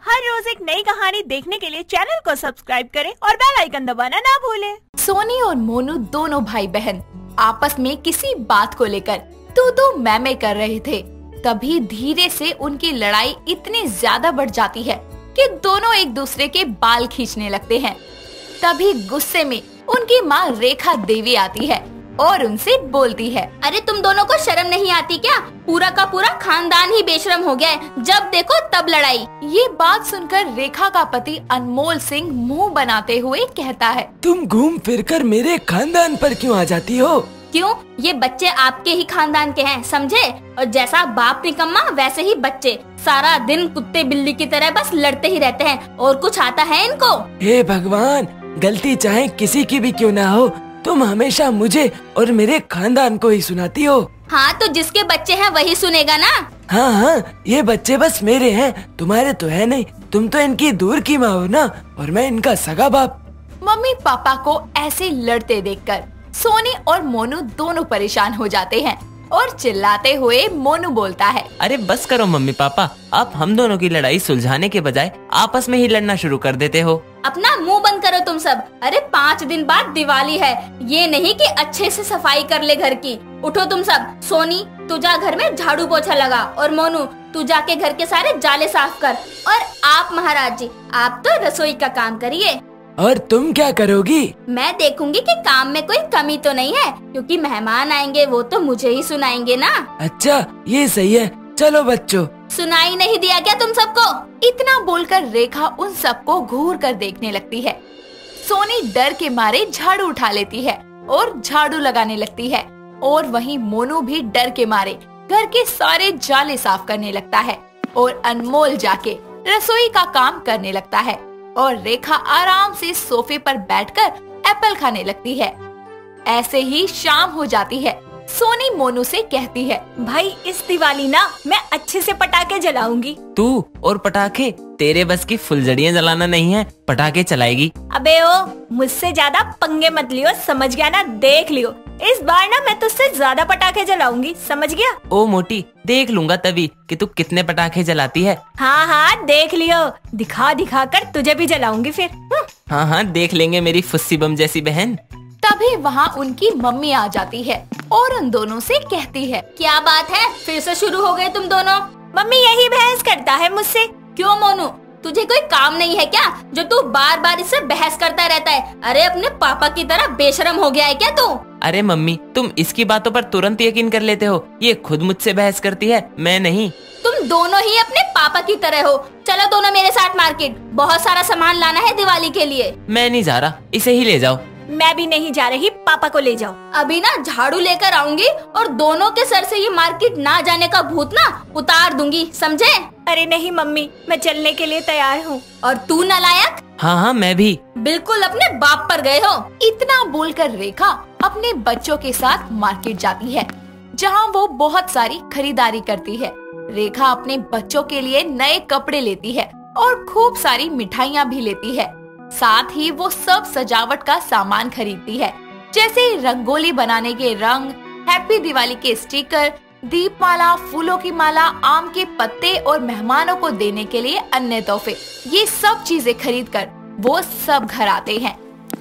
हर रोज एक नई कहानी देखने के लिए चैनल को सब्सक्राइब करें और बेल आइकन दबाना ना भूलें। सोनी और मोनू दोनों भाई बहन आपस में किसी बात को लेकर तू मैं कर रहे थे। तभी धीरे से उनकी लड़ाई इतनी ज्यादा बढ़ जाती है कि दोनों एक दूसरे के बाल खींचने लगते हैं। तभी गुस्से में उनकी माँ रेखा देवी आती है और उनसे बोलती है, अरे तुम दोनों को शर्म नहीं आती क्या? पूरा का पूरा खानदान ही बेशरम हो गया है, जब देखो तब लड़ाई। ये बात सुनकर रेखा का पति अनमोल सिंह मुंह बनाते हुए कहता है, तुम घूम फिरकर मेरे खानदान पर क्यों आ जाती हो? क्यों? ये बच्चे आपके ही खानदान के हैं, समझे? और जैसा बाप निकम्मा वैसे ही बच्चे सारा दिन कुत्ते बिल्ली की तरह बस लड़ते ही रहते हैं। और कुछ आता है इनको? हे भगवान, गलती चाहे किसी की भी क्यों ना हो, तुम हमेशा मुझे और मेरे खानदान को ही सुनाती हो। हाँ तो जिसके बच्चे हैं वही सुनेगा ना। हाँ, ये बच्चे बस मेरे हैं, तुम्हारे तो है नहीं। तुम तो इनकी दूर की माँ हो ना, और मैं इनका सगा बाप। मम्मी पापा को ऐसे लड़ते देखकर सोनी और मोनू दोनों परेशान हो जाते हैं और चिल्लाते हुए मोनू बोलता है, अरे बस करो मम्मी पापा, आप हम दोनों की लड़ाई सुलझाने के बजाय आपस में ही लड़ना शुरू कर देते हो। अपना मुंह बंद करो तुम सब। अरे 5 दिन बाद दिवाली है, ये नहीं कि अच्छे से सफाई कर ले घर की। उठो तुम सब। सोनी तू जा घर में झाड़ू पोछा लगा, और मोनू तू जाके घर के सारे जाले साफ कर। और आप महाराज जी, आप तो रसोई का काम करिए। और तुम क्या करोगी? मैं देखूंगी कि काम में कोई कमी तो नहीं है, क्योंकि मेहमान आएंगे वो तो मुझे ही सुनाएंगे ना। अच्छा ये सही है, चलो बच्चों। सुनाई नहीं दिया क्या तुम सबको? इतना बोलकर रेखा उन सबको घूर कर देखने लगती है। सोनी डर के मारे झाड़ू उठा लेती है और झाड़ू लगाने लगती है, और वहीं मोनू भी डर के मारे घर के सारे जाले साफ करने लगता है, और अनमोल जाके रसोई का काम करने लगता है, और रेखा आराम से सोफे पर बैठकर एप्पल खाने लगती है। ऐसे ही शाम हो जाती है। सोनी मोनू से कहती है, भाई इस दिवाली ना मैं अच्छे से पटाखे जलाऊंगी। तू और पटाखे, तेरे बस की फुलझड़ियाँ जलाना नहीं है, पटाखे चलाएगी। अबे ओ, मुझसे ज्यादा पंगे मत लियो, समझ गया ना? देख लियो, इस बार ना मैं तुझसे ज्यादा पटाखे जलाऊंगी, समझ गया? ओ मोटी, देख लूंगा तभी कि तू कितने पटाखे जलाती है। हाँ देख लियो, दिखा दिखा कर तुझे भी जलाऊंगी फिर। हाँ देख लेंगे मेरी फुस्सी बम जैसी बहन। तभी वहाँ उनकी मम्मी आ जाती है और उन दोनों से कहती है, क्या बात है, फिर से शुरू हो गए तुम दोनों? मम्मी यही बहस करता है मुझसे। क्यों मोनू, तुझे कोई काम नहीं है क्या जो तू बार बार इससे बहस करता रहता है? अरे अपने पापा की तरह बेशरम हो गया है क्या तू? अरे मम्मी, तुम इसकी बातों पर तुरंत यकीन कर लेते हो। ये खुद मुझसे बहस करती है, मैं नहीं। तुम दोनों ही अपने पापा की तरह हो। चलो दोनों मेरे साथ मार्केट, बहुत सारा सामान लाना है दिवाली के लिए। मैं नहीं जा रहा, इसे ही ले जाओ। मैं भी नहीं जा रही, पापा को ले जाओ। अभी ना झाड़ू लेकर आऊंगी और दोनों के सर से ये मार्केट ना जाने का भूत ना उतार दूंगी, समझे? अरे नहीं मम्मी, मैं चलने के लिए तैयार हूँ। और तू नालायक? हाँ मैं भी। बिल्कुल अपने बाप पर गए हो। इतना बोलकर रेखा अपने बच्चों के साथ मार्केट जाती है, जहाँ वो बहुत सारी खरीदारी करती है। रेखा अपने बच्चों के लिए नए कपड़े लेती है और खूब सारी मिठाइयाँ भी लेती है। साथ ही वो सब सजावट का सामान खरीदती है, जैसे रंगोली बनाने के रंग, हैप्पी दिवाली के स्टिकर, दीपमाला, फूलों की माला, आम के पत्ते और मेहमानों को देने के लिए अन्य तोहफे। ये सब चीजें खरीदकर वो सब घर आते हैं।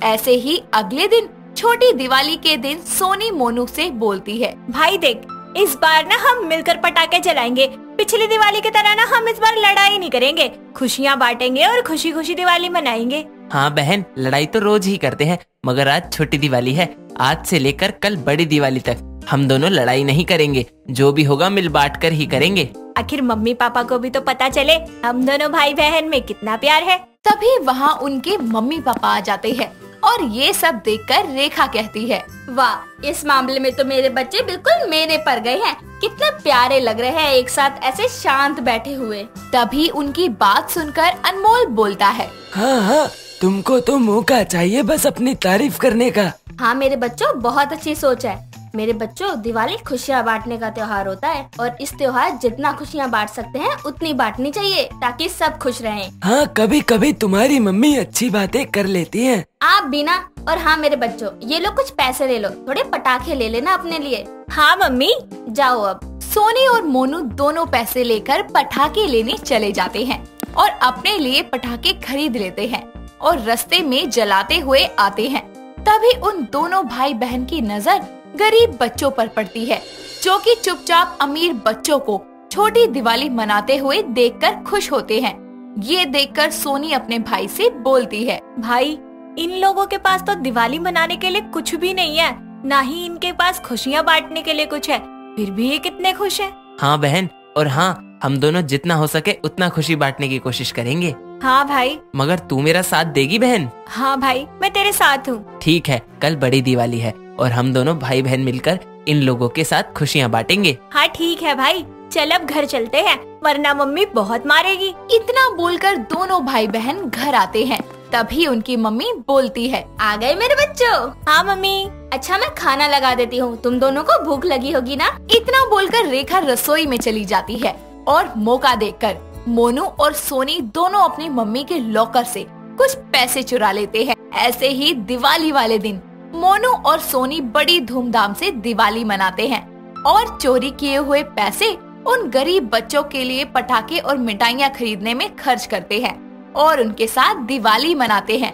ऐसे ही अगले दिन छोटी दिवाली के दिन सोनी मोनू से बोलती है, भाई देख, इस बार ना हम मिलकर पटाखे जलाएंगे। पिछली दिवाली की तरह ना हम इस बार लड़ाई नहीं करेंगे, खुशियाँ बांटेंगे और खुशी खुशी दिवाली मनाएंगे। हाँ बहन, लड़ाई तो रोज ही करते हैं, मगर आज छोटी दिवाली है। आज से लेकर कल बड़ी दिवाली तक हम दोनों लड़ाई नहीं करेंगे, जो भी होगा मिल बांट कर ही करेंगे। आखिर मम्मी पापा को भी तो पता चले हम दोनों भाई बहन में कितना प्यार है। तभी वहाँ उनके मम्मी पापा आ जाते हैं और ये सब देखकर रेखा कहती है, वाह, इस मामले में तो मेरे बच्चे बिल्कुल मेरे पर गए हैं। कितने प्यारे लग रहे हैं एक साथ ऐसे शांत बैठे हुए। तभी उनकी बात सुनकर अनमोल बोलता है, हाँ, तुमको तो मौका चाहिए बस अपनी तारीफ करने का। हाँ मेरे बच्चों, बहुत अच्छी सोच है। मेरे बच्चों, दिवाली खुशियाँ बांटने का त्योहार होता है, और इस त्योहार जितना खुशियाँ बांट सकते हैं उतनी बांटनी चाहिए, ताकि सब खुश रहें। हाँ, कभी कभी तुम्हारी मम्मी अच्छी बातें कर लेती हैं। आप भी ना। और हाँ मेरे बच्चों, ये लो कुछ पैसे ले लो, थोड़े पटाखे ले लेना अपने लिए। हाँ मम्मी। जाओ अब। सोनी और मोनू दोनों पैसे लेकर पटाखे लेने चले जाते हैं। और अपने लिए पटाखे खरीद लेते हैं और रास्ते में जलाते हुए आते हैं। तभी उन दोनों भाई बहन की नजर गरीब बच्चों पर पड़ती है, जो कि चुपचाप अमीर बच्चों को छोटी दिवाली मनाते हुए देखकर खुश होते हैं। ये देखकर सोनी अपने भाई से बोलती है, भाई, इन लोगों के पास तो दिवाली मनाने के लिए कुछ भी नहीं है, ना ही इनके पास खुशियाँ बांटने के लिए कुछ है, फिर भी ये कितने खुश हैं। हाँ बहन, और हाँ, हम दोनों जितना हो सके उतना खुशी बांटने की कोशिश करेंगे। हाँ भाई। मगर तू मेरा साथ देगी बहन? हाँ भाई, मैं तेरे साथ हूँ। ठीक है, कल बड़ी दिवाली है और हम दोनों भाई बहन मिलकर इन लोगों के साथ खुशियाँ बांटेंगे। हाँ ठीक है भाई, चल अब घर चलते हैं, वरना मम्मी बहुत मारेगी। इतना बोलकर दोनों भाई बहन घर आते हैं। तभी उनकी मम्मी बोलती है, आ गए मेरे बच्चों? हाँ मम्मी। अच्छा, मैं खाना लगा देती हूँ, तुम दोनों को भूख लगी होगी ना। इतना बोलकर रेखा रसोई में चली जाती है और मौका देखकर मोनू और सोनी दोनों अपनी मम्मी के लॉकर से कुछ पैसे चुरा लेते हैं। ऐसे ही दिवाली वाले दिन मोनू और सोनी बड़ी धूमधाम से दिवाली मनाते हैं और चोरी किए हुए पैसे उन गरीब बच्चों के लिए पटाखे और मिठाइयाँ खरीदने में खर्च करते हैं और उनके साथ दिवाली मनाते हैं।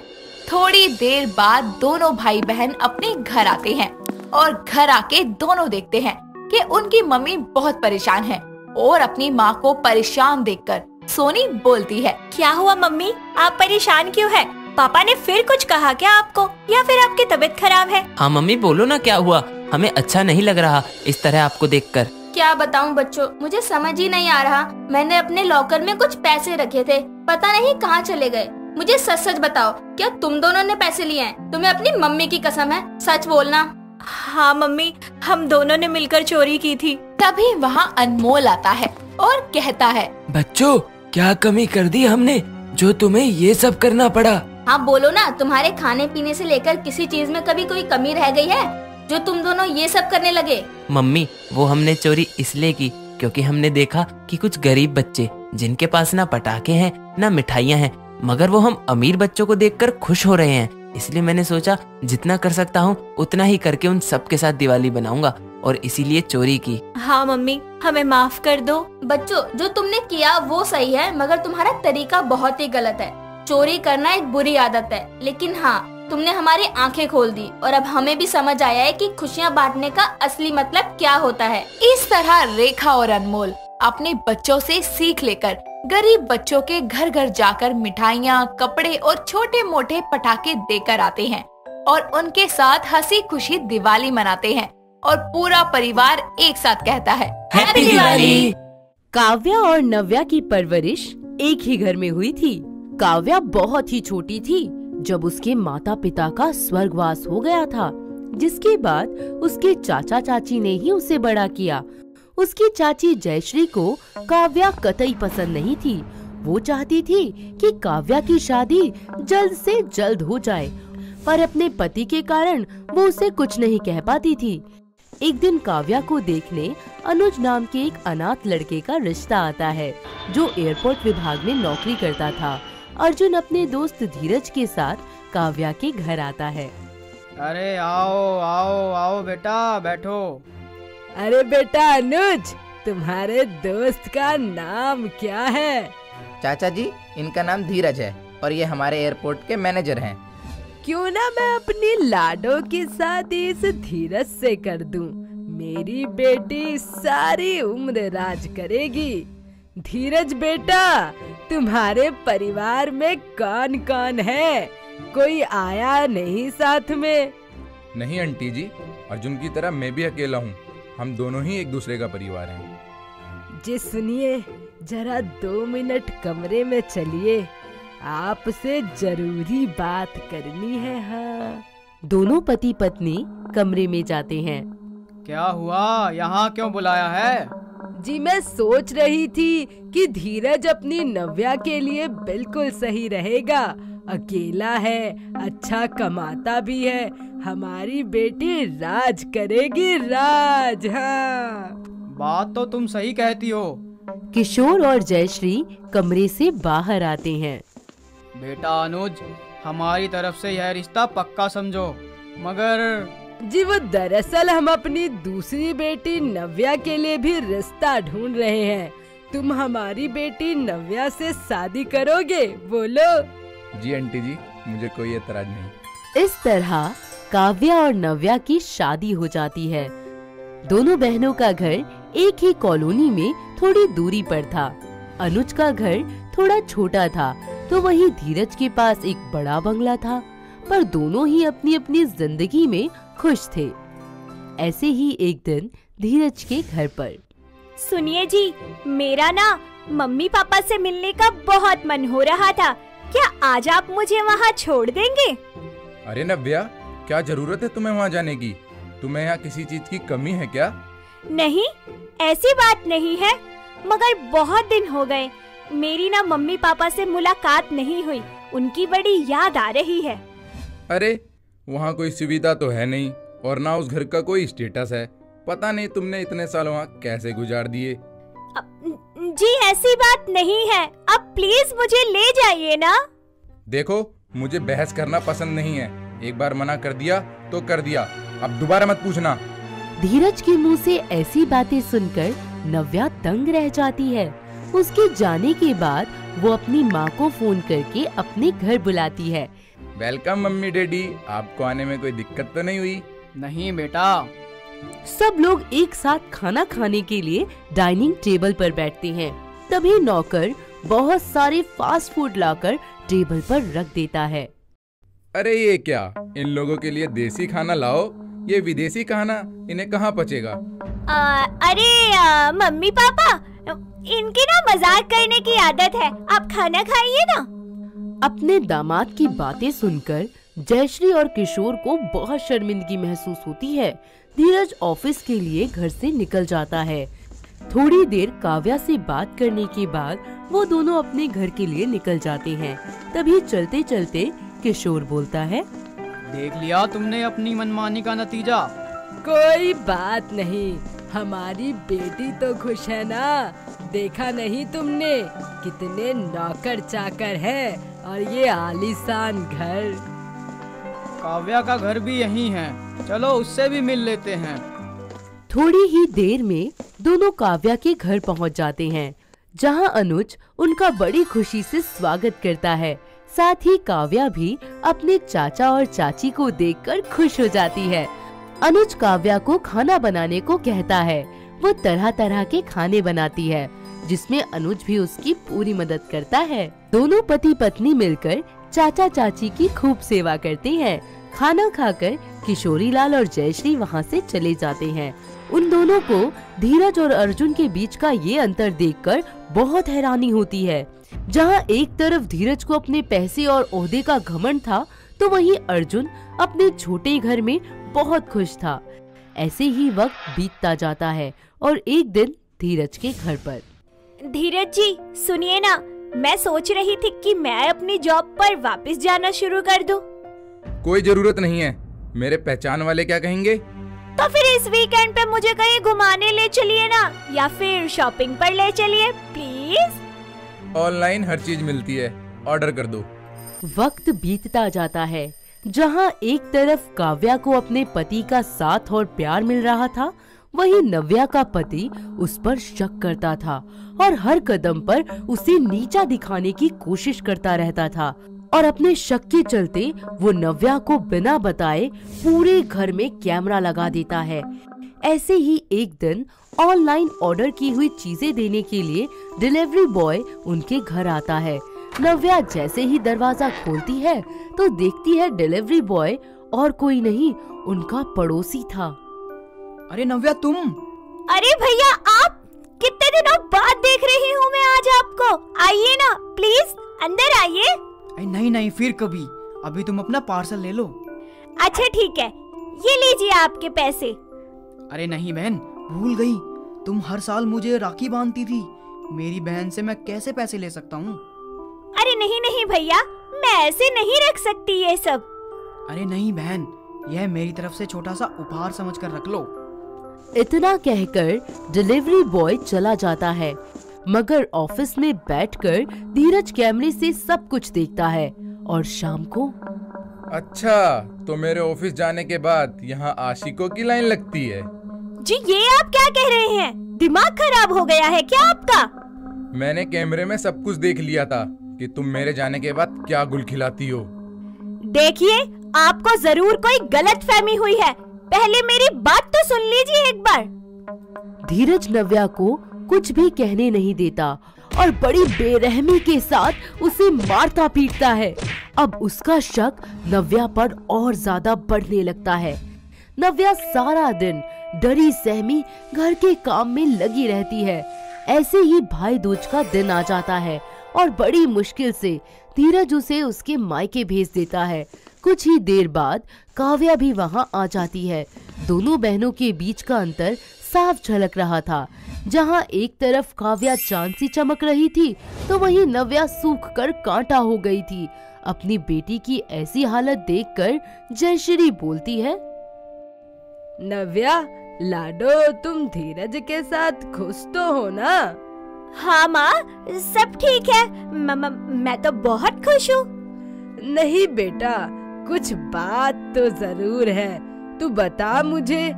थोड़ी देर बाद दोनों भाई बहन अपने घर आते हैं और घर आके दोनों देखते हैं कि उनकी मम्मी बहुत परेशान है और अपनी माँ को परेशान देखकर सोनी बोलती है, क्या हुआ मम्मी, आप परेशान क्यों है? पापा ने फिर कुछ कहा क्या आपको, या फिर आपकी तबीयत खराब है? हाँ मम्मी, बोलो ना क्या हुआ, हमें अच्छा नहीं लग रहा इस तरह आपको देखकर। क्या बताऊं बच्चों, मुझे समझ ही नहीं आ रहा। मैंने अपने लॉकर में कुछ पैसे रखे थे, पता नहीं कहाँ चले गए। मुझे सच सच बताओ, क्या तुम दोनों ने पैसे लिए हैं? तुम्हें अपनी मम्मी की कसम है, सच बोलना। हाँ मम्मी, हम दोनों ने मिलकर चोरी की थी। तभी वहाँ अनमोल आता है और कहता है, बच्चों, क्या कमी कर दी हमने जो तुम्हें ये सब करना पड़ा? हाँ बोलो ना, तुम्हारे खाने पीने से लेकर किसी चीज में कभी कोई कमी रह गई है जो तुम दोनों ये सब करने लगे? मम्मी, वो हमने चोरी इसलिए की क्योंकि हमने देखा कि कुछ गरीब बच्चे जिनके पास ना पटाखे हैं ना मिठाइयाँ हैं, मगर वो हम अमीर बच्चों को देखकर खुश हो रहे हैं, इसलिए मैंने सोचा जितना कर सकता हूँ उतना ही करके उन सब के साथ दिवाली बनाऊंगा और इसीलिए चोरी की। हाँ मम्मी, हमें माफ कर दो। बच्चों, जो तुमने किया वो सही है, मगर तुम्हारा तरीका बहुत ही गलत है। चोरी करना एक बुरी आदत है, लेकिन हाँ, तुमने हमारी आंखें खोल दी और अब हमें भी समझ आया है कि खुशियाँ बांटने का असली मतलब क्या होता है। इस तरह रेखा और अनमोल अपने बच्चों से सीख लेकर गरीब बच्चों के घर घर जाकर मिठाइयाँ, कपड़े और छोटे मोटे पटाखे देकर आते हैं और उनके साथ हंसी खुशी दिवाली मनाते हैं और पूरा परिवार एक साथ कहता है, हैप्पी दिवाली। काव्या और नव्या की परवरिश एक ही घर में हुई थी। काव्या बहुत ही छोटी थी जब उसके माता पिता का स्वर्गवास हो गया था, जिसके बाद उसके चाचा चाची ने ही उसे बड़ा किया। उसकी चाची जयश्री को काव्या कतई पसंद नहीं थी। वो चाहती थी कि काव्या की शादी जल्द से जल्द हो जाए, पर अपने पति के कारण वो उसे कुछ नहीं कह पाती थी। एक दिन काव्या को देखने अनुज नाम के एक अनाथ लड़के का रिश्ता आता है, जो एयरपोर्ट विभाग में नौकरी करता था। अर्जुन अपने दोस्त धीरज के साथ काव्या के घर आता है। अरे आओ आओ आओ बेटा, बैठो। अरे बेटा अनुज, तुम्हारे दोस्त का नाम क्या है? चाचा जी, इनका नाम धीरज है और ये हमारे एयरपोर्ट के मैनेजर हैं। क्यों ना मैं अपनी लाडो की शादी इस धीरज से कर दूं। मेरी बेटी सारी उम्र राज करेगी। धीरज बेटा, तुम्हारे परिवार में कौन कौन है? कोई आया नहीं साथ में? नहीं आंटी जी, अर्जुन की तरह मैं भी अकेला हूँ। हम दोनों ही एक दूसरे का परिवार हैं। जी सुनिए, जरा 2 मिनट कमरे में चलिए, आपसे जरूरी बात करनी है। हाँ। दोनों पति पत्नी कमरे में जाते हैं। क्या हुआ, यहाँ क्यों बुलाया है? जी मैं सोच रही थी कि धीरज अपनी नव्या के लिए बिल्कुल सही रहेगा। अकेला है, अच्छा कमाता भी है, हमारी बेटी राज करेगी, राज। हाँ, बात तो तुम सही कहती हो। किशोर और जयश्री कमरे से बाहर आते हैं। बेटा अनुज, हमारी तरफ से यह रिश्ता पक्का समझो। मगर जी वो दरअसल हम अपनी दूसरी बेटी नव्या के लिए भी रिश्ता ढूंढ रहे हैं। तुम हमारी बेटी नव्या से शादी करोगे? बोलो। जी आंटी जी, मुझे कोई एतराज नहीं। इस तरह काव्या और नव्या की शादी हो जाती है। दोनों बहनों का घर एक ही कॉलोनी में थोड़ी दूरी पर था। अनुज का घर थोड़ा छोटा था तो वहीं धीरज के पास एक बड़ा बंगला था, पर दोनों ही अपनी अपनी जिंदगी में खुश थे। ऐसे ही एक दिन धीरज के घर पर। सुनिए जी, मेरा ना मम्मी पापा से मिलने का बहुत मन हो रहा था। क्या आज आप मुझे वहाँ छोड़ देंगे? अरे नव्या, क्या जरूरत है तुम्हें वहाँ जाने की? तुम्हें यहाँ किसी चीज की कमी है क्या? नहीं, ऐसी बात नहीं है, मगर बहुत दिन हो गए मेरी ना मम्मी पापा से मुलाकात नहीं हुई। उनकी बड़ी याद आ रही है। अरे वहाँ कोई सुविधा तो है नहीं और ना उस घर का कोई स्टेटस है। पता नहीं तुमने इतने साल वहाँ कैसे गुजार दिए। जी ऐसी बात नहीं है, अब प्लीज मुझे ले जाइए ना। देखो, मुझे बहस करना पसंद नहीं है। एक बार मना कर दिया तो कर दिया, अब दोबारा मत पूछना। धीरज के मुंह से ऐसी बातें सुनकर नव्या दंग रह जाती है। उसके जाने के बाद वो अपनी माँ को फोन करके अपने घर बुलाती है। वेलकम मम्मी डैडी, आपको आने में कोई दिक्कत तो नहीं हुई? नहीं बेटा। सब लोग एक साथ खाना खाने के लिए डाइनिंग टेबल पर बैठते हैं। तभी नौकर बहुत सारे फास्ट फूड लाकर टेबल पर रख देता है। अरे ये क्या, इन लोगों के लिए देसी खाना लाओ, ये विदेशी खाना इन्हें कहाँ पचेगा? अरे मम्मी पापा, इनकी ना मजाक करने की आदत है, आप खाना खाइए ना। अपने दामाद की बातें सुनकर जयश्री और किशोर को बहुत शर्मिंदगी महसूस होती है। धीरज ऑफिस के लिए घर से निकल जाता है। थोड़ी देर काव्या से बात करने के बाद वो दोनों अपने घर के लिए निकल जाते हैं। तभी चलते चलते किशोर बोलता है, देख लिया तुमने अपनी मनमानी का नतीजा। कोई बात नहीं, हमारी बेटी तो खुश है ना। देखा नहीं तुमने कितने नौकर चाकर है और ये आलीशान घर। काव्या का घर भी यहीं है, चलो उससे भी मिल लेते हैं। थोड़ी ही देर में दोनों काव्या के घर पहुंच जाते हैं, जहां अनुज उनका बड़ी खुशी से स्वागत करता है। साथ ही काव्या भी अपने चाचा और चाची को देखकर खुश हो जाती है। अनुज काव्या को खाना बनाने को कहता है। वो तरह तरह के खाने बनाती है, जिसमें अनुज भी उसकी पूरी मदद करता है। दोनों पति पत्नी मिलकर चाचा चाची की खूब सेवा करते हैं। खाना खाकर किशोरी लाल और जयश्री वहाँ से चले जाते हैं। उन दोनों को धीरज और अर्जुन के बीच का ये अंतर देखकर बहुत हैरानी होती है। जहाँ एक तरफ धीरज को अपने पैसे और ओहदे का घमंड था, तो वहीं अर्जुन अपने छोटे घर में बहुत खुश था। ऐसे ही वक्त बीतता जाता है और एक दिन धीरज के घर पर। धीरज जी सुनिए ना, मैं सोच रही थी कि मैं अपनी जॉब पर वापस जाना शुरू कर दूं। कोई जरूरत नहीं है, मेरे पहचान वाले क्या कहेंगे? तो फिर इस वीकेंड पे मुझे कहीं घुमाने ले चलिए ना, या फिर शॉपिंग पर ले चलिए प्लीज। ऑनलाइन हर चीज मिलती है, ऑर्डर कर दो। वक्त बीतता जाता है। जहाँ एक तरफ काव्या को अपने पति का साथ और प्यार मिल रहा था, वहीं नव्या का पति उस पर शक करता था और हर कदम पर उसे नीचा दिखाने की कोशिश करता रहता था। और अपने शक के चलते वो नव्या को बिना बताए पूरे घर में कैमरा लगा देता है। ऐसे ही एक दिन ऑनलाइन ऑर्डर की हुई चीजें देने के लिए डिलीवरी बॉय उनके घर आता है। नव्या जैसे ही दरवाजा खोलती है तो देखती है डिलीवरी बॉय और कोई नहीं, उनका पड़ोसी था। अरे नव्या तुम? अरे भैया आप, कितने दिनों बाद देख रही हूँ मैं आज आपको। आइए ना प्लीज, अंदर आइए। नहीं नहीं, फिर कभी, अभी तुम अपना पार्सल ले लो। अच्छा ठीक है, ये लीजिए आपके पैसे। अरे नहीं बहन, भूल गई, तुम हर साल मुझे राखी बांधती थी। मेरी बहन से मैं कैसे पैसे ले सकता हूँ? अरे नहीं नहीं भैया, मैं ऐसे नहीं रख सकती ये सब। अरे नहीं बहन, यह मेरी तरफ से छोटा सा उपहार समझकर रख लो। इतना कहकर डिलीवरी बॉय चला जाता है, मगर ऑफिस में बैठकर धीरज कैमरे से सब कुछ देखता है। और शाम को, अच्छा तो मेरे ऑफिस जाने के बाद यहाँ आशिकों की लाइन लगती है। जी ये आप क्या कह रहे हैं? दिमाग खराब हो गया है क्या आपका? मैंने कैमरे में सब कुछ देख लिया था कि तुम मेरे जाने के बाद क्या गुल खिलाती हो। देखिए, आपको जरूर कोई गलतफहमी हुई है। पहले मेरी बात तो सुन लीजिए एक बार। धीरज नव्या को कुछ भी कहने नहीं देता और बड़ी बेरहमी के साथ उसे मारता पीटता है। अब उसका शक नव्या पर और ज्यादा बढ़ने लगता है। नव्या सारा दिन डरी सहमी घर के काम में लगी रहती है। ऐसे ही भाई दूज का दिन आ जाता है और बड़ी मुश्किल से धीरज उसे उसके मायके भेज देता है। कुछ ही देर बाद काव्या भी वहां आ जाती है। दोनों बहनों के बीच का अंतर साफ झलक रहा था। जहां एक तरफ काव्या चांद सी चमक रही थी, तो वहीं नव्या सूख कर कांटा हो गई थी। अपनी बेटी की ऐसी हालत देखकर जयश्री बोलती है, नव्या, लाडो, तुम धीरज के साथ खुश तो हो ना? हाँ माँ, सब ठीक है। मैं तो बहुत खुश हूँ। नहीं बेटा, कुछ बात तो जरूर है। तू बता मुझे,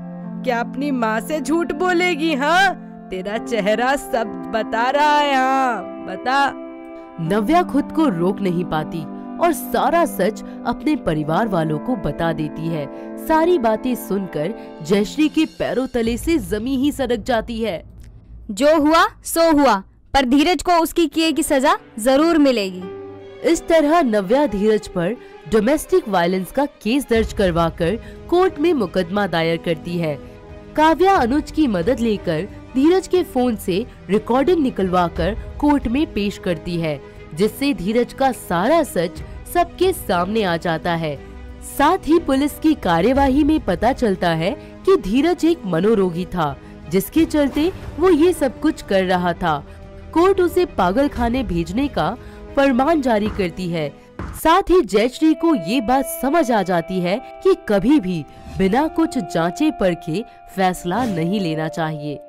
क्या अपनी माँ से झूठ बोलेगी? हाँ, तेरा चेहरा सब बता रहा है। हाँ, बता। नव्या खुद को रोक नहीं पाती और सारा सच अपने परिवार वालों को बता देती है। सारी बातें सुनकर जयश्री के पैरों तले से जमीन ही सरक जाती है। जो हुआ सो हुआ, पर धीरज को उसकी किए की सजा जरूर मिलेगी। इस तरह नव्या धीरज पर डोमेस्टिक वायलेंस का केस दर्ज करवाकर कोर्ट में मुकदमा दायर करती है। काव्या अनुज की मदद लेकर धीरज के फोन से रिकॉर्डिंग निकलवाकर कोर्ट में पेश करती है, जिससे धीरज का सारा सच सबके सामने आ जाता है। साथ ही पुलिस की कार्यवाही में पता चलता है कि धीरज एक मनोरोगी था, जिसके चलते वो ये सब कुछ कर रहा था। कोर्ट उसे पागल खाने भेजने का फरमान जारी करती है। साथ ही जयश्री को ये बात समझ आ जाती है कि कभी भी बिना कुछ जांचे परखे फैसला नहीं लेना चाहिए।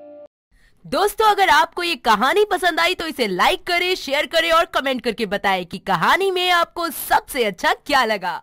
दोस्तों, अगर आपको ये कहानी पसंद आई तो इसे लाइक करें, शेयर करें और कमेंट करके बताएं कि कहानी में आपको सबसे अच्छा क्या लगा।